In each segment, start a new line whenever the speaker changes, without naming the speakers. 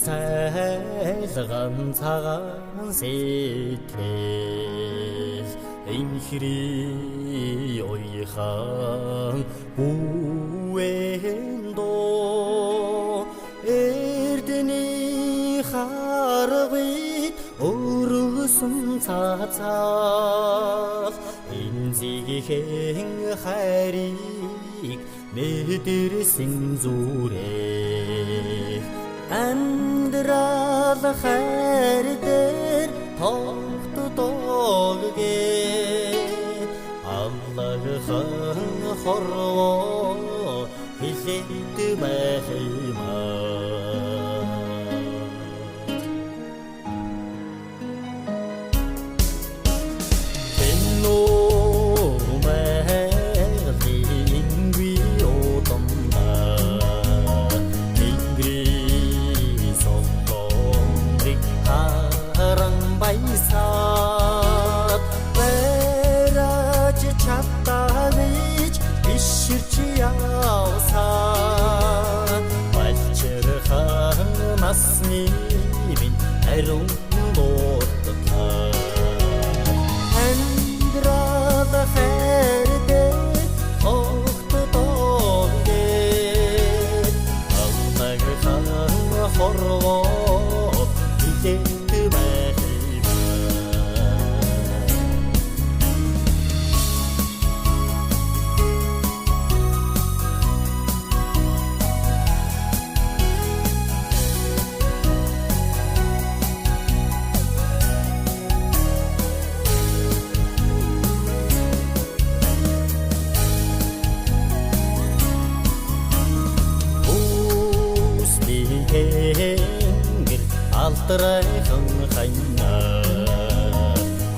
сайлган цагаан сэтгэл энхри ойхан бүэндо эрдний харгыг өргөсөн цацаа энзигийн хайрыг мэдэрсэн зүрээ амьдрал хайр дээр тогтдоггээд Аллахын хорвоо хэлээд байхимаа Насны минь ариун бодлоо амьдрал хайр дээр тогтдоггээд Аллагын хорвоо хэлээд байхимаа Алтрайхан хайна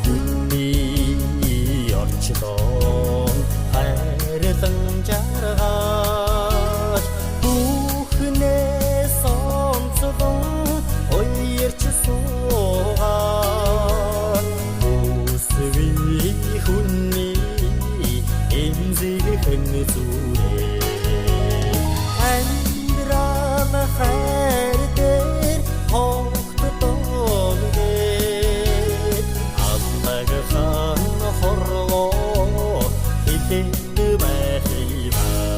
хүнний орчлон хайрлан жаргаж бүхнээ сонцгон ойрч суугаа үсви хүнний эмзихэн зүрээ амьдрал хайр дээр тогтдоггээд Аллагын хорвоо хэлээд байхимаа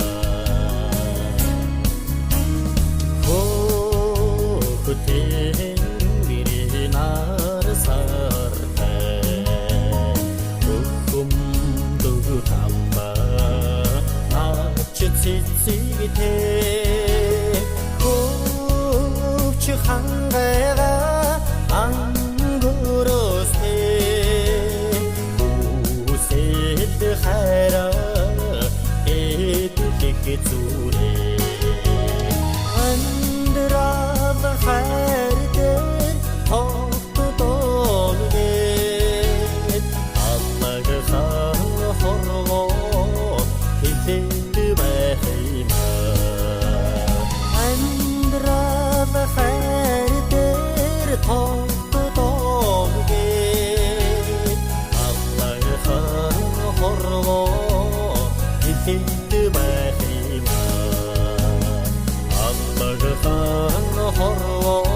хөтэн биринар сартай хөхөм дөгтамба ач цэцэгтэй хөвч хангайга ангөрөстэй үсэд хайра эдлэх зүрээ амьдрал хайр дээр тогтдоггээд Аллагын хорвоо хэлээд байхимаа амьдрал хайр дээр тогтдоггээд Аллагын хорвоо хэлээд байхимаа Аллагын хорвоо